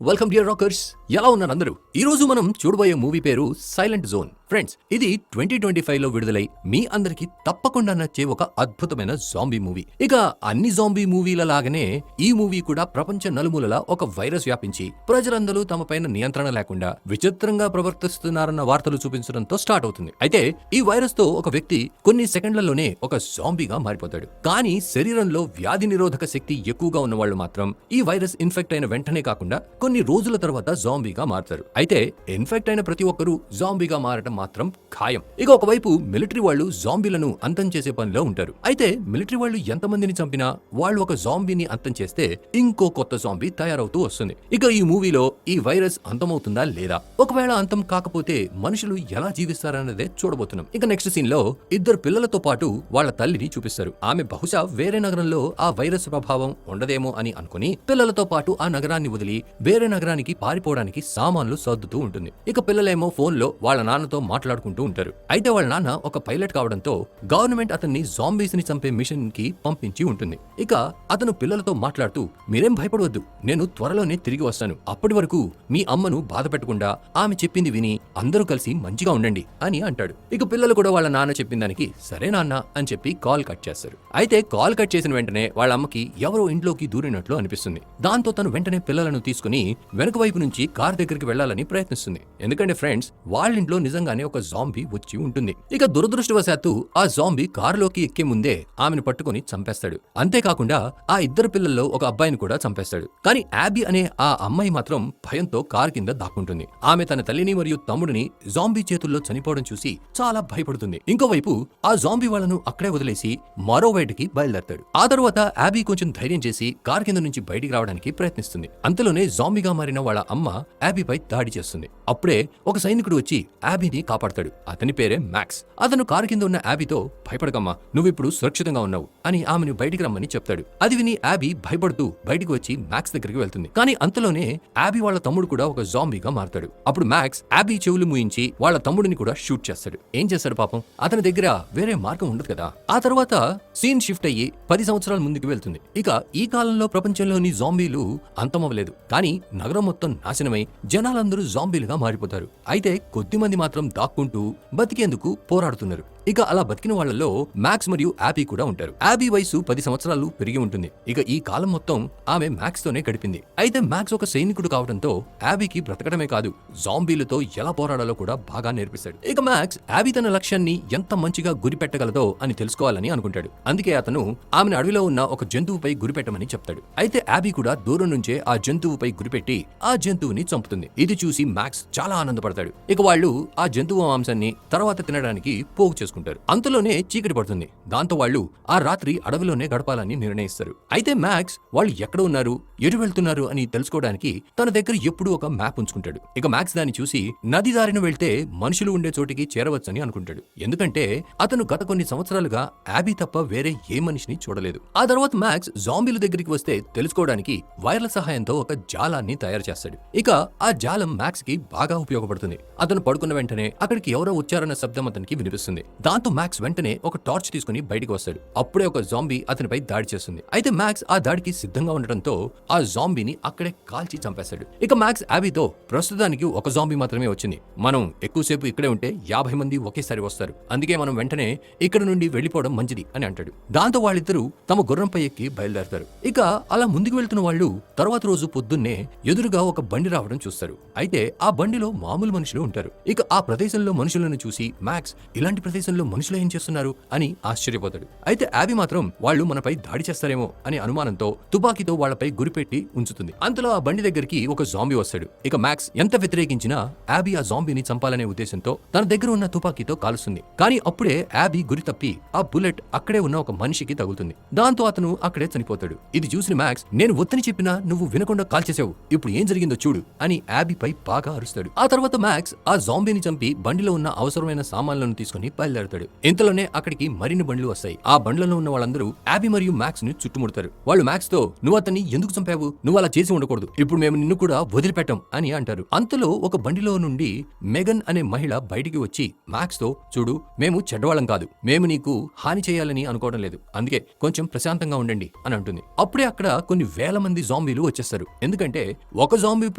Welcome dear rockers. ఎలా ఉన్నారు అందరూ? ఈ రోజు మనం చూడబోయే మూవీ పేరు సైలెంట్ జోన్. ఫ్రెండ్స్, ఇది 2025లో విడుదలై మీ అందరికి తప్పకుండా నచ్చే ఒక అద్భుతమైన జాంబీ మూవీ. ఇక అన్ని జాంబీ మూవీల లాగానే ఈ మూవీ కూడా ప్రపంచ నలుమూలలా ఒక వైరస్ వ్యాపించి ప్రజలందరూ తమపైన నియంత్రణ లేకుండా విచిత్రంగా ప్రవర్తిస్తున్నారన్న వార్తలు చూపించడంతో స్టార్ట్ అవుతుంది. అయితే ఈ వైరస్ తో ఒక వ్యక్తి కొన్ని సెకండ్లలోనే ఒక జాంబీగా మారిపోతాడు. కానీ శరీరంలో వ్యాధి నిరోధక శక్తి ఎక్కువగా ఉన్న వాళ్ళు మాత్రం ఈ వైరస్ ఇన్ఫెక్ట్ అయిన వెంటనే కాకుండా కొన్ని రోజుల తర్వాత జాంబీగా మారుతారు. అయితే ఇన్ఫెక్ట్ అయిన ప్రతి ఒక్కరూ జాంబీగా మారటం మాత్రం ఖాయం. ఇక ఒకవైపు మిలిటరీ వాళ్ళు జాంబీలను అంతం చేసే పనిలో ఉంటారు. అయితే మిలిటరీ వాళ్ళు ఎంతమందిని చంపినా వాళ్ళు ఒక జాంబీని అంతం చేస్తే ఇంకో కొత్త జాంబీ తయారవుతూ వస్తుంది. ఇక ఈ మూవీలో ఈ వైరస్ అంతమవుతుందా లేదా, ఒకవేళ అంతం కాకపోతే మనుషులు ఎలా జీవిస్తారన్నదే చూడబోతున్నాం. ఇక నెక్స్ట్ సీన్ లో ఇద్దరు పిల్లలతో పాటు వాళ్ళ తల్లిని చూపిస్తారు. ఆమె బహుశా వేరే నగరంలో ఆ వైరస్ ప్రభావం ఉండదేమో అని అనుకుని పిల్లలతో పాటు ఆ నగరాన్ని వదిలి వేరే నగరానికి పారిపోవడానికి సామాన్లు సర్దుతూ ఉంటుంది. ఇక పిల్లలేమో ఫోన్ లో వాళ్ళ నాన్నతో మాట్లాడుకుంటూ ఉంటారు. అయితే వాళ్ళ నాన్న ఒక పైలట్ కావడంతో గవర్నమెంట్ అతన్ని జాంబీస్ ని చంపే మిషన్ కి పంపించి ఉంటుంది. ఇక అతను పిల్లలతో మాట్లాడుతూ, మీరేం భయపడవద్దు, నేను త్వరలోనే తిరిగి వస్తాను. అప్పటి వరకు మీ అమ్మను బాధ పెట్టకుండా ఆమె చెప్పింది విని అందరూ కలిసి మంచిగా ఉండండి అని అంటాడు. ఇక పిల్లలు కూడా వాళ్ళ నాన్న చెప్పిన దానికి సరే నాన్న అని చెప్పి కాల్ కట్ చేస్తారు. అయితే కాల్ కట్ చేసిన వెంటనే వాళ్ళ అమ్మకి ఎవరో ఇంట్లోకి దూరినట్లు అనిపిస్తుంది. దాంతో తను వెంటనే పిల్లలను తీసుకుని వెనుక వైపు నుంచి కార్ దగ్గరికి వెళ్లాలని ప్రయత్నిస్తుంది. ఎందుకంటే ఫ్రెండ్స్, వాళ్ళ ఇంట్లో నిజంగానే ఒక జాంబీ వచ్చి ఉంటుంది. ఇక దురదృష్టవశాత్తు ఆ జాంబీ కారులోకి ఎక్కే ముందే ఆమెను పట్టుకుని చంపేస్తాడు. అంతేకాకుండా ఆ ఇద్దరు పిల్లల్లో ఒక అబ్బాయిని కూడా చంపేస్తాడు. కానీ యాబీ అనే ఆ అమ్మాయి మాత్రం భయంతో కారు కింద దాక్కుంటుంది. ఆమె తన తల్లిని మరియు తమ్ముడిని జాంబీ చేతుల్లో చనిపోవడం చూసి చాలా భయపడుతుంది. ఇంకోవైపు ఆ జాంబీ వాళ్ళను అక్కడే వదిలేసి మరో బయటికి బయలుదేరతాడు. ఆ తర్వాత యాబీ కొంచెం ధైర్యం చేసి కారు కింద నుంచి బయటికి రావడానికి ప్రయత్నిస్తుంది. అంతలోనే జాంబీగా మారిన వాళ్ళ అమ్మ యాబీపై దాడి చేస్తుంది. అప్పుడే ఒక సైనికుడు వచ్చి యాబీని కాపాడతాడు. అతని పేరే మ్యాక్స్. అతను కారు కింద ఉన్న యాబీతో, భయపడకమ్మా, నువ్విప్పుడు సురక్షితంగా ఉన్నావు అని ఆమెను బయటికి రమ్మని చెప్తాడు. అది విని యాబీ భయపడుతూ బయటికి వచ్చి మ్యాక్స్ దగ్గరికి వెళ్తుంది. కానీ అంతలోనే యాబీ వాళ్ళ తమ్ముడు కూడా ఒక జాంబీగా మారుతాడు. అప్పుడు మ్యాక్స్ యాబీ చెవులు మూయించి వాళ్ళ తమ్ముడిని కూడా షూట్ చేస్తాడు. ఏం చేస్తాడు పాపం, అతని దగ్గర వేరే మార్గం ఉండదు కదా. ఆ తర్వాత సీన్ షిఫ్ట్ అయ్యి 10 సంవత్సరాల ముందుకు వెళ్తుంది. ఇక ఈ కాలంలో ప్రపంచంలోని జాంబీలు అంతమవ్వలేదు. కానీ నగరం మొత్తం నాశనమై జనాలందరూ జాంబీలుగా మారిపోతారు. అయితే కొద్దిమంది మాత్రం దాక్కుంటూ బతికేందుకు పోరాడుతున్నారు. ఇక అలా బతికిన వాళ్లలో మ్యాక్స్ మరియు యాబీ కూడా ఉంటారు. యాబీ వయసు 10 సంవత్సరాలు పెరిగి ఉంటుంది. ఇక ఈ కాలం మొత్తం ఆమె మ్యాక్స్ తోనే గడిపింది. అయితే మ్యాక్స్ ఒక సైనికుడు కావడంతో యాబీకి బ్రతకడమే కాదు, జాంబీలతో ఎలా పోరాడాలో కూడా బాగా నేర్పిస్తాడు. ఇక మ్యాక్స్ యాబీ తన లక్ష్యాన్ని ఎంత మంచిగా గురిపెట్టగలదో అని తెలుసుకోవాలని అనుకుంటాడు. అందుకే అతను ఆమెను అడవిలో ఉన్న ఒక జంతువుపై గురిపెట్టమని చెప్తాడు. అయితే యాబీ కూడా దూరం నుంచే ఆ జంతువుపై గురిపెట్టి ఆ జంతువుని చంపుతుంది. ఇది చూసి మ్యాక్స్ చాలా ఆనందపడతాడు. ఇక వాళ్ళు ఆ జంతువు మాంసాన్ని తర్వాత తినడానికి పోగు చేసుకుంటారు. అంతలోనే చీకటి పడుతుంది. దాంతో వాళ్ళు ఆ రాత్రి అడవిలోనే గడపాలని నిర్ణయిస్తారు. అయితే మ్యాక్స్ వాళ్ళు ఎక్కడ ఉన్నారు, ఎటు వెళ్తున్నారు అని తెలుసుకోవడానికి తన దగ్గర ఎప్పుడూ ఒక మ్యాప్ ఉంచుకుంటాడు. ఇక మ్యాక్స్ దాన్ని చూసి నది దారిన వెళ్తే మనుషులు ఉండే చోటికి చేరవచ్చని అనుకుంటాడు. ఎందుకంటే అతను గత కొన్ని సంవత్సరాలుగా యాబీ తప్ప వేరే ఏ మనిషిని చూడలేదు. ఆ తర్వాత మ్యాక్స్ జాంబీల దగ్గరికి వస్తే తెలుసుకోవడానికి వైర్ల సహాయంతో ఒక జాలాన్ని తయారు చేస్తాడు. ఇక ఆ జాలం మ్యాక్స్ కి బాగా ఉపయోగపడుతుంది. అతను పడుకున్న వెంటనే అక్కడికి ఎవరో వచ్చారన్న శబ్దం అతనికి వినిపిస్తుంది. దాంతో మ్యాక్స్ వెంటనే ఒక టార్చ్ తీసుకుని బయటికి వస్తాడు. అప్పుడే ఒక జాంబీ అతనిపై దాడి చేస్తుంది. అయితే మ్యాక్స్ ఆ దాడికి సిద్ధంగా ఉండటంతో ఆ జాంబీని అక్కడే కాల్చి చంపేస్తాడు. ఇక మ్యాక్స్ యాబీతో, ప్రస్తుతానికి ఒక జాంబీ మాత్రమే వచ్చింది, మనం ఎక్కువసేపు ఇక్కడే ఉంటే 50 మంది ఒకేసారి వస్తారు, అందుకే మనం వెంటనే ఇక్కడ నుండి వెళ్లిపోవడం మంచిది అని అంటాడు. దాంతో వాళ్ళిద్దరూ తమ గుర్రంపై ఎక్కి బయలుదేరతారు. ఇక అలా ముందుకు వెళ్తున్న వాళ్ళు తర్వాత రోజు పొద్దున్నే ఎదురుగా ఒక బండి రావడం చూస్తారు. అయితే ఆ బండిలో మామూలు మనుషులు ఉంటారు. ఇక ఆ ప్రదేశంలో మనుషులను చూసి మ్యాక్స్ ఇలాంటి ప్రదేశంలో మనుషులు ఏం చేస్తున్నారు అని ఆశ్చర్యపోతాడు. అయితే యాబీ మాత్రం వాళ్ళు మనపై దాడి చేస్తారేమో అనే అనుమానంతో తుపాకీతో వాళ్లపై గురిపెట్టి ఉంచుతుంది. అంతలో ఆ బండి దగ్గరికి ఒక జాంబీ వస్తాడు. ఇక మ్యాక్స్ ఎంత వ్యతిరేకించినా యాబీ ఆ జాంబీని చంపాలనే ఉద్దేశంతో తన దగ్గర ఉన్న తుపాకీతో కాలుస్తుంది. కానీ అప్పుడే యాబీ గురి తప్పి ఆ బుల్లెట్ అక్కడే ఉన్న ఒక మనిషికి తగులుతుంది. దాంతో అతను అక్కడే చనిపోతాడు. ఇది చూసిన మ్యాక్స్, నేను వద్దని చెప్పినా నువ్వు వినకుండా కాల్చేసావు, ఇప్పుడు ఏం జరిగిందో చూడు అని యాబీపై బాగా అరుస్తాడు. ఆ తర్వాత మ్యాక్స్ ఆ జాంబీని చంపి బండిలో ఉన్న అవసరమైన సామాన్లను తీసుకుని బయలుదేరతాడు. బయలుదేరతాడు. ఇంతలోనే అక్కడికి మరిన్ని బండ్లు వస్తాయి. ఆ బండ్లలో ఉన్న వాళ్ళందరూ యాబీ మరియు మ్యాక్స్ ని చుట్టుముడతారు. వాళ్ళు మ్యాక్స్ తో నువ్వు అతన్ని ఎందుకు చంపావు, నువ్వు అలా చేసి ఉండకూడదు, ఇప్పుడు మేము నిన్ను కూడా వదిలిపెట్టం అని అంటారు. అంతలో ఒక బండిలో నుండి మెగన్ అనే మహిళ బయటికి వచ్చి మ్యాక్స్ తో చూడు, మేము చెడ్డవాళ్ళం కాదు, మేము నీకు హాని చేయాలని అనుకోవడం లేదు, అందుకే కొంచెం ప్రశాంతంగా ఉండండి అని అంటుంది. అప్పుడే అక్కడ కొన్ని వేల మంది జాంబీలు వచ్చేస్తారు. ఎందుకంటే ఒక జాంబీ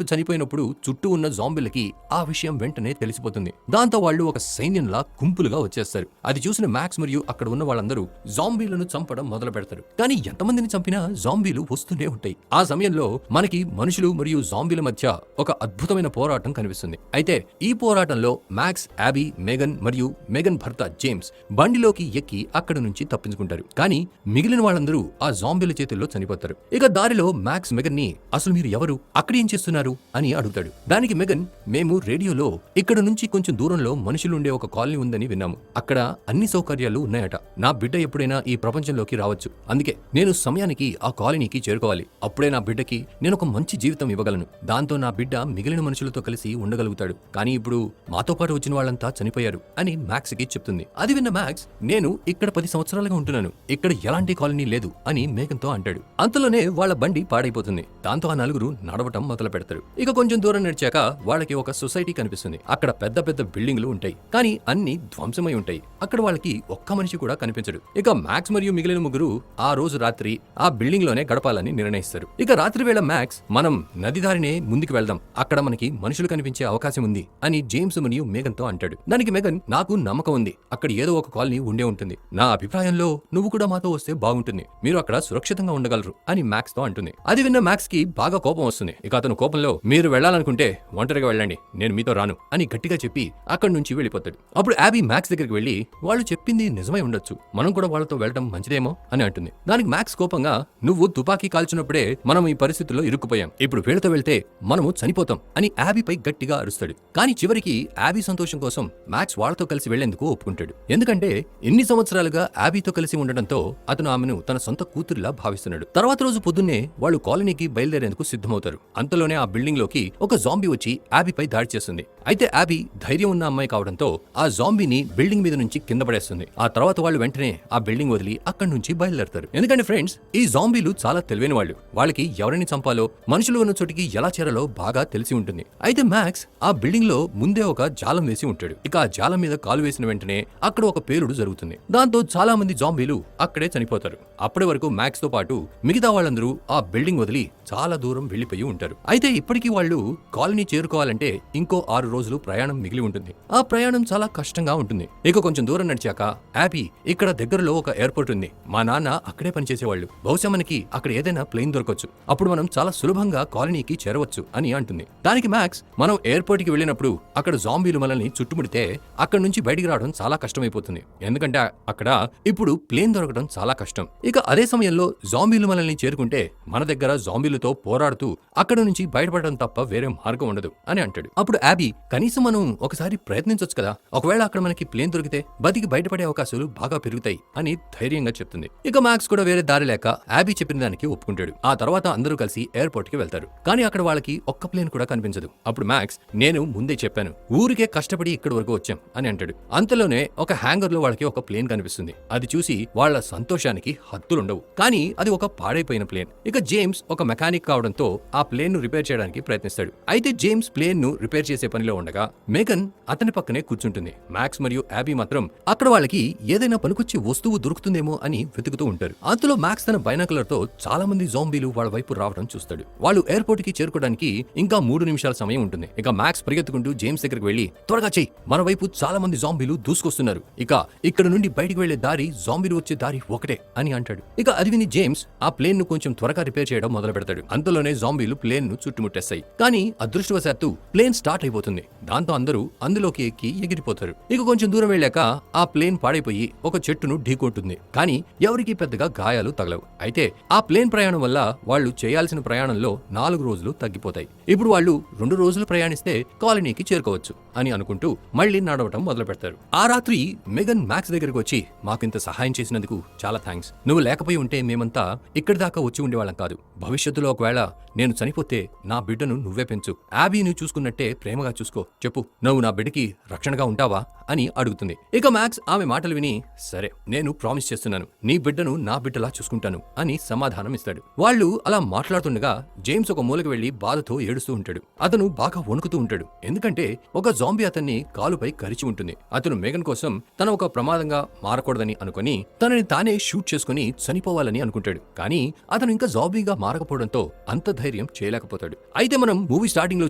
చనిపోయినప్పుడు చుట్టూ ఉన్న జాంబీలకి ఆ విషయం వెంటనే తెలిసిపోతుంది. దాంతో వాళ్ళు ఒక సైన్యంలా గుంపులుగా వచ్చేస్తారు. అది చూసిన మ్యాక్స్ మరియు అక్కడ ఉన్న వాళ్ళందరూ జాంబీలను చంపడం మొదలు పెడతారు. కానీ ఎంతమందిని చంపినా జాంబీలు వస్తూనే ఉంటాయి. ఆ సమయంలో మనకి మనుషులు మరియు జాంబీల మధ్య ఒక అద్భుతమైన పోరాటం కనిపిస్తుంది. అయితే ఈ పోరాటంలో మ్యాక్స్, యాబీ, మెగన్ మరియు మెగన్ భర్త జేమ్స్ బండిలోకి ఎక్కి అక్కడ నుంచి తప్పించుకుంటారు. కానీ మిగిలిన వాళ్ళందరూ ఆ జాంబీల చేతుల్లో చనిపోతారు. ఇక దారిలో మ్యాక్స్ మెగన్ ని అసలు మీరు ఎవరు, అక్కడ ఏం చేస్తున్నారు అని అడుగుతాడు. దానికి మెగన్, మేము రేడియోలో ఇక్కడ నుంచి కొంచెం దూరంలో మనుషులు ఉండే ఒక కాలనీ ఉందని విన్నాము, అక్కడ అన్ని సౌకర్యాలు ఉన్నాయట, నా బిడ్డ ఎప్పుడైనా ఈ ప్రపంచంలోకి రావచ్చు, అందుకే నేను సమయానికి ఆ కాలనీకి చేరుకోవాలి, అప్పుడే నా బిడ్డకి నేను ఒక మంచి జీవితం ఇవ్వగలను, దాంతో నా బిడ్డ మిగిలిన మనుషులతో కలిసి ఉండగలుగుతాడు, కానీ ఇప్పుడు మాతో పాటు వచ్చిన వాళ్ళంతా చనిపోయారు అని మ్యాక్స్ కి చెప్తుంది. అది విన్న మ్యాక్స్, నేను ఇక్కడ 10 సంవత్సరాలుగా ఉంటున్నాను, ఇక్కడ ఎలాంటి కాలనీ లేదు అని మేఘన్ తో అంటాడు. అంతలోనే వాళ్ళ బండి పాడైపోతుంది. దాంతో ఆ నలుగురు నడవటం మొదలు పెడతారు. ఇక కొంచెం దూరం నడిచాక వాళ్ళకి ఒక సొసైటీ కనిపిస్తుంది. అక్కడ పెద్ద పెద్ద బిల్డింగ్లు ఉంటాయి, కానీ అన్ని ధ్వంసమై ఉంటాయి. అక్కడ వాళ్ళకి ఒక్క మనిషి కూడా కనిపించడు. ఇక మ్యాక్స్ మరియు మిగిలిన ముగ్గురు ఆ రోజు రాత్రి ఆ బిల్డింగ్ లోనే గడపాలని నిర్ణయిస్తారు. ఇక రాత్రి వేళ మ్యాక్స్, మనం నది దారినే ముందుకు వెళ్దాం, అక్కడ మనకి మనుషులు కనిపించే అవకాశం ఉంది అని జేమ్స్ మరియు మేఘన్ తో అంటాడు. దానికి మెగన్, నాకు నమ్మకం ఉంది, అక్కడ ఏదో ఒక కాలనీ ఉండే ఉంటుంది, నా అభిప్రాయంలో నువ్వు కూడా మాతో వస్తే బాగుంటుంది, మీరు అక్కడ సురక్షితంగా ఉండగలరు అని మ్యాక్స్ తో అంటుంది. అది విన్న మ్యాక్స్ కి బాగా కోపం వస్తుంది. ఇక అతను కోపంలో, మీరు వెళ్లాలనుకుంటే ఒంటరిగా వెళ్ళండి, నేను మీతో రాను అని గట్టిగా చెప్పి అక్కడి నుంచి వెళ్ళిపోతాడు. అప్పుడు యాబీ మ్యాక్స్ దగ్గరికి వెళ్లి, వాళ్ళు చెప్పింది నిజమై ఉండొచ్చు, మనం కూడా వాళ్ళతో వెళ్ళడం మంచిదేమో అని అంటుంది. దానికి మ్యాక్స్ కోపంగా, నువ్వు తుపాకీ కాల్చినప్పుడే మనం ఈ పరిస్థితుల్లో ఇరుక్కుపోయాం, ఇప్పుడు వీళ్ళతో వెళ్తే మనము చనిపోతాం అని యాబీపై గట్టిగా అరుస్తాడు. కానీ చివరికి యాబీ సంతోషం కోసం మ్యాక్స్ వాళ్ళతో కలిసి వెళ్లేందుకు ఒప్పుకుంటాడు. ఎందుకంటే ఎన్ని సంవత్సరాలుగా యాబీతో కలిసి ఉండడంతో అతను ఆమెను తన సొంత కూతురిలా భావిస్తున్నాడు. తర్వాత రోజు పొద్దున్నే వాళ్ళు కాలనీకి బయలుదేరేందుకు సిద్ధమవుతారు. అంతలోనే ఆ బిల్డింగ్ లోకి ఒక జాంబీ వచ్చి యాబీపై దాడి చేస్తుంది. అయితే యాబీ ధైర్యం ఉన్న అమ్మాయి కావడంతో ఆ జాంబీని బిల్డింగ్ మీద నుంచి కింద పడేస్తుంది. ఆ తర్వాత వాళ్ళు వెంటనే ఆ బిల్డింగ్ వదిలి అక్కడి నుంచి బయలుదేరతారు. ఎందుకంటే ఫ్రెండ్స్, ఈ జాంబీలు చాలా తెలివైన వాళ్ళు, వాళ్ళకి ఎవరిని చంపాలో, మనుషులు ఉన్న చోటికి ఎలా చేరాలో బాగా తెలిసి ఉంటుంది. అయితే మ్యాక్స్ ఆ బిల్డింగ్ లో ముందే ఒక జాలం వేసి ఉంటాడు. ఇక ఆ జాలం మీద కాలు వేసిన వెంటనే అక్కడ ఒక పేలుడు జరుగుతుంది. దాంతో చాలా మంది జాంబీలు అక్కడే చనిపోతారు. అప్పటి వరకు మ్యాక్స్ తో పాటు మిగతా వాళ్ళందరూ ఆ బిల్డింగ్ వదిలి చాలా దూరం వెళ్లిపోయి ఉంటారు. అయితే ఇప్పటికీ వాళ్ళు కాలనీ చేరుకోవాలంటే ఇంకో 6 రోజులు ప్రయాణం మిగిలి ఉంటుంది. ఆ ప్రయాణం చాలా కష్టంగా ఉంటుంది. ఇక కొంచెం దూరం నడిచాక యాబీ, ఇక్కడ దగ్గరలో ఒక ఎయిర్పోర్ట్ ఉంది, మా నాన్న అక్కడే పనిచేసేవాళ్ళు, బహుశా మనకి అక్కడ ఏదైనా ప్లేన్ దొరకొచ్చు, అప్పుడు మనం చాలా సులభంగా కాలనీకి చేరవచ్చు అని అంటుంది. దానికి మ్యాక్స్, మనం ఎయిర్పోర్ట్ కి వెళ్ళినప్పుడు అక్కడ జాంబీలు మనల్ని చుట్టుముడితే అక్కడ నుంచి బయటికి రావడం చాలా కష్టమైపోతుంది, ఎందుకంటే అక్కడ ఇప్పుడు ప్లేన్ దొరకడం చాలా కష్టం. ఇక అదే సమయంలో జాంబీలు మనల్ని చేరుకుంటే మన దగ్గర జాంబీలతో పోరాడుతూ అక్కడ నుంచి బయటపడడం తప్ప వేరే మార్గం ఉండదు అని అంటాడు. అప్పుడు యాబీ, కనీసం మనం ఒకసారి ప్రయత్నించొచ్చు కదా, ఒకవేళ అక్కడ మనకి ప్లేన్ దొరికితే బతికి బయటపడే అవకాశాలు బాగా పెరుగుతాయి అని ధైర్యంగా చెప్తుంది. ఇక మ్యాక్స్ కూడా వేరే దారి లేక యాబీ చెప్పిన దానికి ఒప్పుకుంటాడు. ఆ తర్వాత అందరూ కలిసి ఎయిర్పోర్ట్ కి వెళ్తారు. కానీ అక్కడ వాళ్ళకి ఒక్క ప్లేన్ కూడా కనిపించదు. అప్పుడు మ్యాక్స్, నేను ముందే చెప్పాను, ఊరికే కష్టపడి ఇక్కడి వరకు వచ్చాం అని అంటాడు. అంతలోనే ఒక హ్యాంగర్ లో వాళ్ళకి ఒక ప్లేన్ కనిపిస్తుంది. అది చూసి వాళ్ళ సంతోషానికి హద్దులుండవు. కానీ అది ఒక పాడైపోయిన ప్లేన్. ఇక జేమ్స్ ఒక మెకానిక్ కావడంతో ఆ ప్లేన్ ను రిపేర్ చేయడానికి ప్రయత్నిస్తాడు. అయితే జేమ్స్ ప్లేన్ ను రిపేర్ చేసే పనిలో ఉండగా మేఘన్ అతని పక్కనే కూర్చుంటుంది. మ్యాక్స్ మరియు యాబీ మాత్రం అక్కడ వాళ్ళకి ఏదైనా పనికొచ్చే వస్తువు దొరుకుతుందేమో అని వెతుకుతూ ఉంటారు. అంతలో మ్యాక్స్ తన బైనాకులర్ తో చాలా మంది జాంబీలు వాళ్ళ వైపు రావడం చూస్తాడు. వాళ్ళు ఎయిర్పోర్ట్ కి చేరుకోవడానికి ఇంకా 3 నిమిషాల సమయం ఉంటుంది. ఇక మ్యాక్స్ పరిగెత్తుకుంటూ జేమ్స్ దగ్గరికి వెళ్లి, త్వరగా చెయ్యి, మన వైపు చాలా మంది జాంబీలు దూసుకొస్తున్నారు, ఇక ఇక్కడ నుండి బయటికి వెళ్లే దారి, జాంబీలు వచ్చే దారి ఒకటే అని అంటాడు. ఇక అది విని జేమ్స్ ఆ ప్లేన్ ను కొంచెం త్వరగా రిపేర్ చేయడం మొదలు పెడతాడు. అంతలోనే జాంబీలు ప్లేన్ ను చుట్టుముట్టేస్తాయి. కానీ అదృష్టవశాత్తు ప్లేన్ స్టార్ట్ అయిపోతుంది. దాంతో అందరూ అందులోకి ఎక్కి ఎగిరిపోతారు. ఇక కొంచెం దూరం వెళ్ళాక ఆ ప్లేన్ పాడైపోయి ఒక చెట్టును ఢీకొంటుంది. కానీ ఎవరికీ పెద్దగా గాయాలు తగలవు. అయితే ఆ ప్లేన్ ప్రయాణం వల్ల వాళ్ళు చేయాల్సిన ప్రయాణంలో 4 రోజులు తగ్గిపోతాయి. ఇప్పుడు వాళ్ళు 2 రోజులు ప్రయాణిస్తే కాలనీకి చేరుకోవచ్చు అని అనుకుంటూ మళ్లీ నడవటం మొదలు పెడతారు. ఆ రాత్రి మెగన్ మ్యాక్స్ దగ్గరికి వచ్చి, మాకింత సహాయం చేసినందుకు చాలా థ్యాంక్స్, నువ్వు లేకపోయి ఉంటే మేమంతా ఇక్కడి దాకా వచ్చి ఉండేవాళ్ళం కాదు, భవిష్యత్తులో ఒకవేళ నేను చనిపోతే నా బిడ్డను నువ్వే పెంచు. యాబీని చూసుకున్నట్టే ప్రేమగా చూసుకో. చెప్పు, నువ్వు నా బిడ్డకి రక్షణగా ఉంటావా అని అడుగుతుంది. ఇక మ్యాక్స్ ఆమె మాటలు విని, సరే నేను ప్రామిస్ చేస్తున్నాను, నీ బిడ్డను నా బిడ్డలా చూసుకుంటాను అని సమాధానం ఇస్తాడు. వాళ్ళు అలా మాట్లాడుతుండగా జేమ్స్ ఒక మూలకి వెళ్లి బాధతో ఏడుస్తూ ఉంటాడు. అతను బాగా వణుకుతూ ఉంటాడు. ఎందుకంటే ఒక జాంబీ అతన్ని కాలుపై కరిచి ఉంటుంది. అతను మేగన్ కోసం తన ఒక ప్రమాదంగా మారకూడదని అనుకుని తనని తానే షూట్ చేసుకుని చనిపోవాలని అనుకుంటాడు. కానీ అతను ఇంకా జాంబీగా మారకపోవడంతో అంత ధైర్యం చేయలేకపోతాడు. అయితే మనం మూవీ స్టార్టింగ్ లో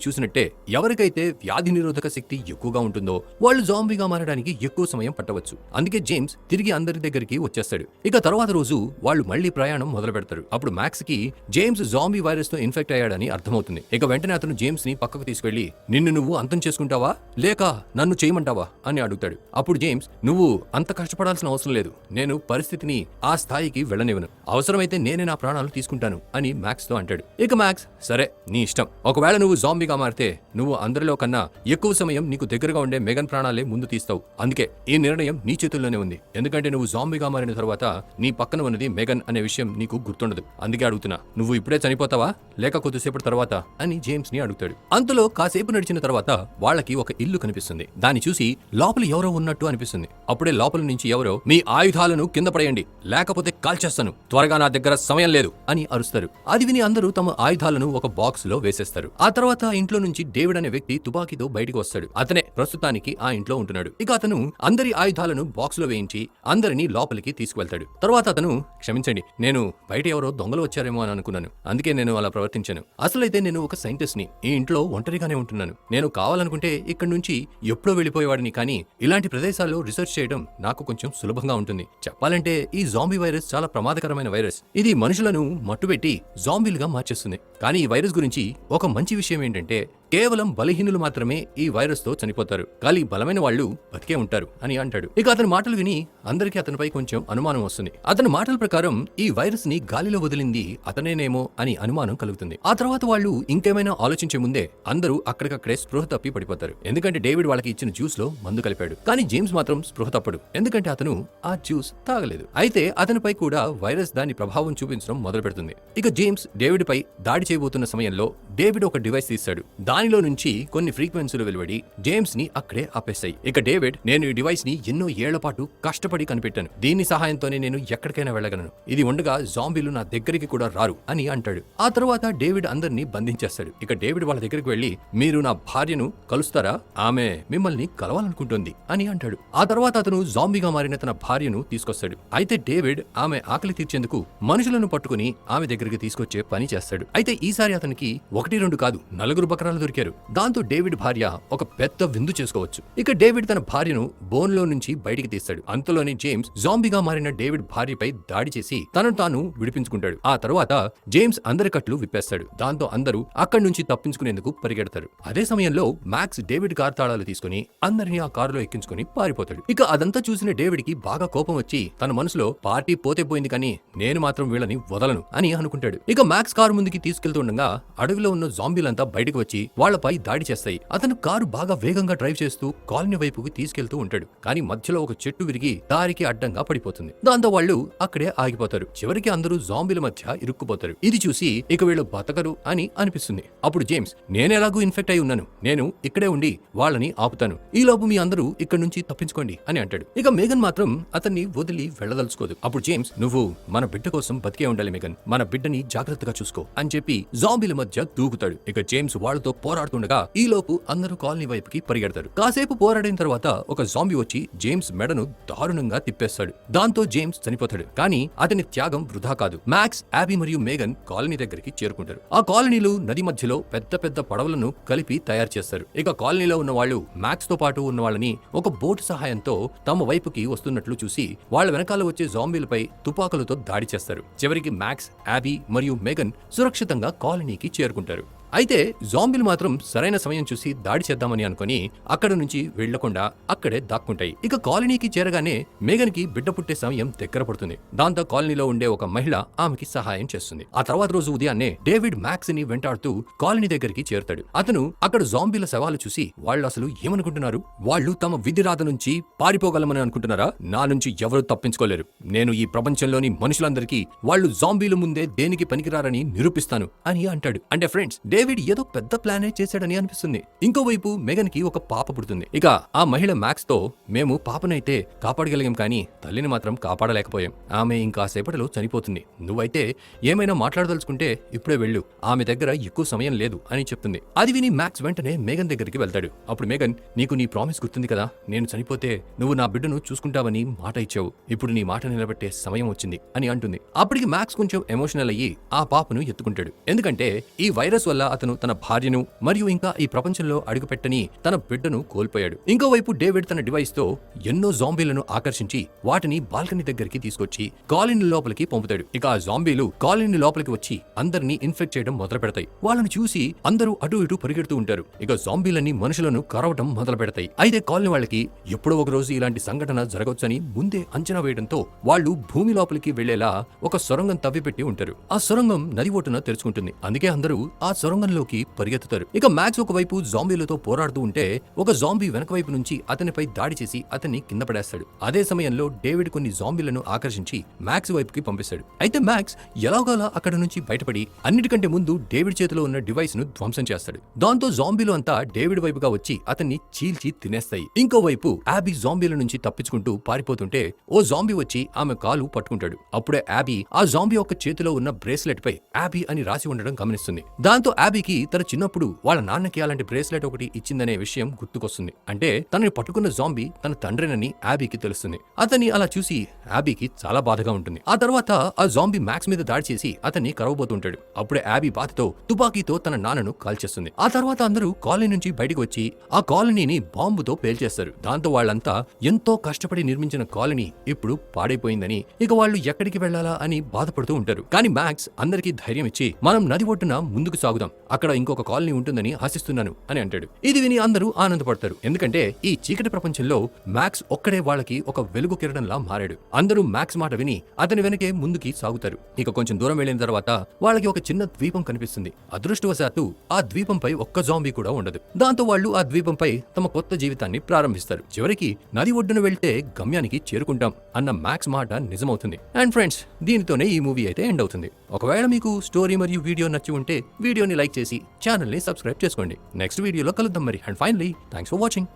చూసినట్టే ఎవరికైతే వ్యాధి నిరోధక శక్తి ఎక్కువగా ఉంటుందో వాళ్ళు జాంబీగా మారడానికి ఎక్కువ సమయం పట్టవచ్చు. అందుకే జేమ్స్ తిరిగి అందరి దగ్గరికి వచ్చేస్తాడు. ఇక తర్వాత రోజు వాళ్ళు మళ్లీ ప్రయాణం మొదలు పెడతారు. అప్పుడు మ్యాక్స్ కి జేమ్స్ జాంబీ వైరస్ తో ఇన్ఫెక్ట్ అయ్యాడని అర్థమవుతుంది. ఇక వెంటనే అతను జేమ్స్ ని పక్కకు తీసుకెళ్లి, నిన్ను నువ్వు అంతం చేసుకుంటావా లేక నన్ను చేయమంటావా అని అడుగుతాడు. అప్పుడు జేమ్స్, నువ్వు అంత కష్టపడాల్సిన అవసరం లేదు, నేను పరిస్థితిని ఆ స్థాయికి వెళ్ళనివ్వను, అవసరమైతే నేనే నా ప్రాణాలు తీసుకుంటాను అని మ్యాక్స్ తో అంటాడు. ఇక మ్యాక్స్, సరే నీ ఇష్టం, ఒకవేళ నువ్వు జాంబీగా మారితే నువ్వు అందరిలో కన్నా ఎక్కువ సమయం నీకు దగ్గరగా ఉండే మెగన్ ప్రాణాలే ముందు తీస్తావు. అందుకే ఈ నిర్ణయం నీ చేతుల్లోనే ఉంది. ఎందుకంటే నువ్వు జాంబీగా మారిన తర్వాత నీ పక్కన ఉన్నది మెగన్ అనే విషయం నీకు గుర్తుండదు. అందుకే అడుగుతున్నా, నువ్వు ఇప్పుడే చనిపోతావా లేక కొద్దిసేపటి తర్వాత అని జేమ్స్ ని అడుగుతాడు. అంతలో కాసేపు నడిచిన తర్వాత వాళ్ళకి ఒక ఇల్లు కనిపిస్తుంది. దాన్ని చూసి లోపల ఎవరో ఉన్నట్టు అనిపిస్తుంది. అప్పుడే లోపల నుంచి ఎవరో, మీ ఆయుధాలను కింద పడేయండి లేకపోతే కాల్చేస్తాను, త్వరగా నా దగ్గర సమయం లేదు అని అరుస్తారు. అది విని అందరూ తమ ఆయుధాలను ఒక బాక్స్ లో వేసేస్తారు. ఆ తర్వాత ఇంట్లో నుంచి డేవిడ్ అనే వ్యక్తి తుపాకీతో బయటకు వస్తాడు. అతనే ప్రస్తుతానికి ఆ ఇంట్లో ఉంటున్నాడు. ఇక అతను అందరి ఆయుధాలను బాక్స్ లో వేయించి అందరినీ లోపలికి తీసుకువెళ్తాడు. తర్వాత అతను, క్షమించండి, నేను బయట ఎవరో దొంగలు వచ్చారేమో అని అనుకున్నాను, అందుకే నేను అలా ప్రవర్తించాను. అసలైతే నేను ఒక సైంటిస్ట్ ని, ఈ ఇంట్లో ఒంటరిగానే ఉంటున్నాను. నేను కావాలనుకుంటే ఇక్కడి నుంచి ఎప్పుడో వెళ్ళిపోయేవాడిని, కానీ ఇలాంటి ప్రదేశాల్లో రీసెర్చ్ చేయడం నాకు కొంచెం సులభంగా ఉంటుంది. చెప్పాలంటే ఈ జాంబీ వైరస్ చాలా ప్రమాదకరమైన వైరస్. ఇది మనుషులను మట్టుబెట్టి జాంబీలుగా మార్చేస్తుంది. కానీ ఈ వైరస్ గురించి ఒక మంచి విషయం ఏంటంటే కేవలం బలహీనులు మాత్రమే ఈ వైరస్ తో చనిపోతారు, కానీ బలమైన వాళ్ళు బతికే ఉంటారు అని అంటాడు. ఇక అతని మాటలు విని అందరికీ అతనిపై కొంచెం అనుమానం వస్తుంది. అతని మాటల ప్రకారం ఈ వైరస్ ని గాలిలో వదిలింది అతనేనేమో అని అనుమానం కలుగుతుంది. ఆ తర్వాత వాళ్ళు ఇంకేమైనా ఆలోచించే ముందే అందరూ అక్కడికక్కడే స్పృహ తప్పి పడిపోతారు. ఎందుకంటే డేవిడ్ వాళ్ళకి ఇచ్చిన జ్యూస్ లో మందు కలిపాడు. కానీ జేమ్స్ మాత్రం స్పృహ తప్పడు, ఎందుకంటే అతను ఆ జ్యూస్ తాగలేదు. అయితే అతనిపై కూడా వైరస్ దాని ప్రభావం చూపించడం మొదలు పెడుతుంది. ఇక జేమ్స్ డేవిడ్ పై దాడి చేయబోతున్న సమయంలో డేవిడ్ ఒక డివైస్ తీస్తాడు. దానిలో నుంచి కొన్ని ఫ్రీక్వెన్సీలు వెలువడి జేమ్స్ ని అక్కడే ఆపేస్తాయి. ఇక డేవిడ్, నేను ఈ డివైస్ ని ఎన్నో ఏళ్ల పాటు కష్టపడి కనిపెట్టాను, దీని సహాయంతోనే నేను ఎక్కడికైనా వెళ్ళగలను, ఇది ఉండగా జాంబీలు నా దగ్గరికి కూడా రారు అని అంటాడు. ఆ తర్వాత డేవిడ్ అందరినీ బంధించేస్తాడు. ఇక డేవిడ్ వాళ్ళ దగ్గరికి వెళ్లి, మీరు నా భార్యను కలుస్తారా, ఆమె మిమ్మల్ని కలవాలనుకుంటోంది అని అంటాడు. ఆ తర్వాత అతను జాంబీగా మారిన తన భార్యను తీసుకొస్తాడు. అయితే డేవిడ్ ఆమె ఆకలి తీర్చేందుకు మనుషులను పట్టుకుని ఆమె దగ్గరికి తీసుకొచ్చే పని చేస్తాడు. అయితే ఈసారి అతనికి 1-2 కాదు 4 బకరాలు దొరికారు. దాంతో డేవిడ్ భార్య ఒక పెద్ద విందు చేసుకోవచ్చు. ఇక డేవిడ్ తన భార్యను బోన్ లో నుంచి బయటికి తీస్తాడు. అంతలోనే జేమ్స్ జాంబీగా మారిన డేవిడ్ భార్యపై దాడి చేసి తనను తాను విడిపించుకుంటాడు. ఆ తర్వాత జేమ్స్ అందరి కట్లు విప్పేస్తాడు. దాంతో అందరూ అక్కడి నుంచి తప్పించుకునేందుకు పరిగెడతారు. అదే సమయంలో మ్యాక్స్ డేవిడ్ కార్ తాళాలు తీసుకుని అందరినీ ఆ కారులో ఎక్కించుకుని పారిపోతాడు. ఇక అదంతా చూసిన డేవిడ్ కి బాగా కోపం వచ్చి తన మనసులో, పార్టీ పోతే పోయింది కానీ నేను మాత్రం వీళ్ళని వదలను అని అనుకుంటాడు. ఇక మ్యాక్స్ కారు ముందుకి తీసుకెళ్తుండగా అడవిలో ఉన్న జాంబీలంతా బయటకు వచ్చి వాళ్లపై దాడి చేస్తాయి. అతను కారు బాగా వేగంగా డ్రైవ్ చేస్తూ కాలనీ వైపుకి తీసుకెళ్తూ ఉంటాడు. కానీ మధ్యలో ఒక చెట్టు విరిగి దారికి అడ్డంగా పడిపోతుంది. దాంతో వాళ్ళు అక్కడే ఆగిపోతారు. చివరికి అందరూ జాంబీల మధ్య ఇరుక్కుపోతారు. ఇది చూసి ఇక వీళ్ళు బతకరు అని అనిపిస్తుంది. అప్పుడు జేమ్స్, నేనెలాగూ ఇన్ఫెక్ట్ అయి ఉన్నాను, నేను ఇక్కడే ఉండి వాళ్ళని ఆపుతాను, ఈలోపు మీ అందరూ ఇక్కడి నుంచి తప్పించుకోండి అని అంటాడు. ఇక మేగన్ మాత్రం అతన్ని వదిలి వెళ్లదలుచుకోదు. అప్పుడు జేమ్స్, నువ్వు మన బిడ్డ కోసం బతికే ఉండాలి మేగన్, మన బిడ్డని జాగ్రత్తగా చూసుకో అని చెప్పి జాంబీల మధ్య దూకుతాడు. ఇక జేమ్స్ వాళ్ళతో పోరాడుతుండగా ఈలోపు అందరూ కాలనీ వైపుకి పరిగెడతారు. కాసేపు పోరాడిన తర్వాత ఒక జాంబీ వచ్చి జేమ్స్ మెడను దారుణంగా తిప్పేస్తాడు. దాంతో జేమ్స్ చనిపోతాడు. కానీ అతని త్యాగం వృధా కాదు. మ్యాక్స్, యాబీ మరియు మేగన్ కాలనీ దగ్గరికి చేరుకుంటారు. ఆ కాలనీలు నది మధ్యలో పెద్ద పెద్ద పడవలను కలిపి తయారు చేస్తారు. ఇక కాలనీలో ఉన్న వాళ్ళు మ్యాక్స్ తో పాటు ఉన్న వాళ్ళని ఒక బోటు సహాయంతో తమ వైపుకి వస్తున్నట్లు చూసి వాళ్ళ వెనకాల వచ్చే జాంబీలపై తుపాకులతో దాడి చేస్తారు. చివరికి మ్యాక్స్, యాబీ మరియు మేగన్ సురక్షితంగా కాలనీకి చేరుకుంటారు. అయితే జాంబీలు మాత్రం సరైన సమయం చూసి దాడి చేద్దామని అనుకుని అక్కడ నుంచి వెళ్లకుండా అక్కడే దాక్కుంటాయి. ఇక కాలనీకి చేరగానే మేఘన్ కి బిడ్డ పుట్టే సమయం దగ్గర పడుతుంది. దాంతో కాలనీలో ఉండే ఒక మహిళ ఆమెకి సహాయం చేస్తుంది. ఆ తర్వాత రోజు ఉదయాన్నే డేవిడ్ మ్యాక్స్ ని వెంటాడుతూ కాలనీ దగ్గరికి చేరుతాడు. అతను అక్కడ జాంబీల శవాలు చూసి వాళ్ళు అసలు ఏమనుకుంటున్నారు, వాళ్ళు తమ విధిరాత నుంచి పారిపోగలమని అనుకుంటున్నారా? నా నుంచి ఎవరు తప్పించుకోలేరు. నేను ఈ ప్రపంచంలోని మనుషులందరికీ వాళ్ళు జాంబీల ముందే దేనికి పనికిరారని నిరూపిస్తాను అని అంటాడు. అంటే ఫ్రెండ్స్, డేవిడ్ ఏదో పెద్ద ప్లానే చేశాడని అనిపిస్తుంది. ఇంకోవైపు మెగన్ కి ఒక పాప పుడుతుంది. ఇక ఆ మహిళ మ్యాక్స్ తో, మేము పాపనైతే కాపాడగలిగాం కానీ తల్లిని మాత్రం కాపాడలేకపోయాం. ఆమె ఇంకాసేపటిలో చనిపోతుంది. నువ్వైతే ఏమైనా మాట్లాడదలుచుకుంటే ఇప్పుడే వెళ్ళు, ఆమె దగ్గర ఎక్కువ సమయం లేదు అని చెప్తుంది. అది విని మ్యాక్స్ వెంటనే మేఘన్ దగ్గరికి వెళ్తాడు. అప్పుడు మేఘన్, నీకు నీ ప్రామిస్ గుర్తుంది కదా, నేను చనిపోతే నువ్వు నా బిడ్డను చూసుకుంటావని మాట ఇచ్చావు. ఇప్పుడు నీ మాట నిలబెట్టే సమయం వచ్చింది అని అంటుంది. అప్పటికి మ్యాక్స్ కొంచెం ఎమోషనల్ అయ్యి ఆ పాపను ఎత్తుకుంటాడు. ఎందుకంటే ఈ వైరస్ వల్ల అతను తన భార్యను మరియు ఇంకా ఈ ప్రపంచంలో అడుగుపెట్టని తన బిడ్డను కోల్పోయాడు. ఇంకోవైపు డేవిడ్ తన డివైస్ తో ఎన్నో జాంబీలను ఆకర్షించి వాటిని బాల్కనీ దగ్గరికి తీసుకొచ్చి కాలనీ లోపలికి పంపుతాడు. ఇక ఆ జాంబీలు కాలనీ లోపలికి వచ్చి అందరినీ ఇన్ఫెక్ట్ చేయడం మొదలు పెడతాయి. వాళ్ళని చూసి అందరూ అటు ఇటు పరిగెడుతూ ఉంటారు. ఇక జాంబీలన్నీ మనుషులను కరవటం మొదలు పెడతాయి. అయితే కాలనీ వాళ్ళకి ఎప్పుడో ఒక రోజు ఇలాంటి సంఘటన జరగవచ్చని ముందే అంచనా వేయడంతో వాళ్ళు భూమి లోపలికి వెళ్లేలా ఒక సొరంగం తవ్విపెట్టి ఉంటారు. ఆ సొరంగం నది ఒడ్డున తెరుచుకుంటుంది. అందుకే అందరూ ఆ సొరంగంలోకి పరిగెత్తుతారు. ఇక మ్యాక్స్ ఒకవైపు జాంబీలతో పోరాడుతూ ఉంటే ఒక జాంబీ వెనక వైపు నుంచి అతనిపై దాడి చేసి అతన్ని కింద పడేస్తాడు. అదే సమయంలో డేవిడ్ కొన్ని జాంబీలను ఆకర్షించి మ్యాక్స్ వైపుకి పంపిస్తాడు. అయితే మ్యాక్స్ ఎలాగోలా అక్కడ నుంచి బయటపడి అన్నిటికంటే ముందు డేవిడ్ చేతిలో ఉన్న డివైస్ ను ధ్వంసం చేస్తాడు. దాంతో జాంబీలు అంతా డేవిడ్ వైపుగా వచ్చి అతన్ని చీల్చి తినేస్తాయి. ఇంకోవైపు యాబీ జాంబీల నుంచి తప్పించుకుంటూ పారిపోతుంటే ఓ జాంబీ వచ్చి ఆమె కాలు పట్టుకుంటాడు. అప్పుడే యాబీ ఆ జాంబీ యొక్క చేతిలో ఉన్న బ్రేస్లెట్ పై యాబీ అని రాసి ఉండడం గమనిస్తుంది. దాంతో యాబీకి తన చిన్నప్పుడు వాళ్ళ నాన్నకి అలాంటి బ్రేస్లెట్ ఒకటి ఇచ్చిందనే విషయం గుర్తుకొస్తుంది. అంటే తనని పట్టుకున్న జాంబీ తన తండ్రినని యాబీకి తెలుస్తుంది. అతన్ని అలా చూసి యాబీకి చాలా బాధగా ఉంటుంది. ఆ తర్వాత ఆ జాంబీ మ్యాక్స్ మీద దాడి చేసి అతన్ని కరవబోతుంటాడు. అప్పుడే యాబీ బాధతో తుపాకీతో తన నాన్నను కాల్చేస్తుంది. ఆ తర్వాత అందరూ కాలనీ నుంచి బయటకు వచ్చి ఆ కాలనీని బాంబుతో పేల్చేస్తారు. దాంతో వాళ్ళంతా ఎంతో కష్టపడి నిర్మించిన కాలనీ ఇప్పుడు పాడైపోయిందని, ఇక వాళ్ళు ఎక్కడికి వెళ్లాలా అని బాధపడుతూ ఉంటారు. కానీ మ్యాక్స్ అందరికీ ధైర్యం ఇచ్చి, మనం నది ఒడ్డున ముందుకు సాగుదాం, అక్కడ ఇంకొక కాలనీ ఉంటుందని ఆశిస్తున్నాను అని అంటాడు. ఇది విని అందరూ ఆనందపడతారు. ఎందుకంటే ఈ చీకటి ప్రపంచంలో మ్యాక్స్ ఒక్కడే వాళ్ళకి ఒక వెలుగు కిరణంలా మారాడు. అందరూ మ్యాక్స్ మాట విని అతని వెనకే ముందుకి సాగుతారు. ఇక కొంచెం దూరం వెళ్లిన తర్వాత వాళ్ళకి ఒక చిన్న ద్వీపం కనిపిస్తుంది. అదృష్టవశాత్తు ఆ ద్వీపంపై ఒక్క జాంబీ కూడా ఉండదు. దాంతో వాళ్ళు ఆ ద్వీపంపై తమ కొత్త జీవితాన్ని ప్రారంభిస్తారు. చివరికి నది ఒడ్డున వెళ్తే గమ్యానికి చేరుకుంటాం అన్న మ్యాక్స్ మాట నిజమవుతుంది. అండ్ ఫ్రెండ్స్, దీనితోనే ఈ మూవీ అయితే ఎండ్ అవుతుంది. ఒకవేళ మీకు స్టోరీ మరియు వీడియో నచ్చి ఉంటే వీడియోని లైక్ చేసి ఛానల్ ని సబ్స్క్రైబ్ చేసుకోండి. నెక్స్ట్ వీడియోలో కలుద్దాం మరి. And finally, thanks for watching.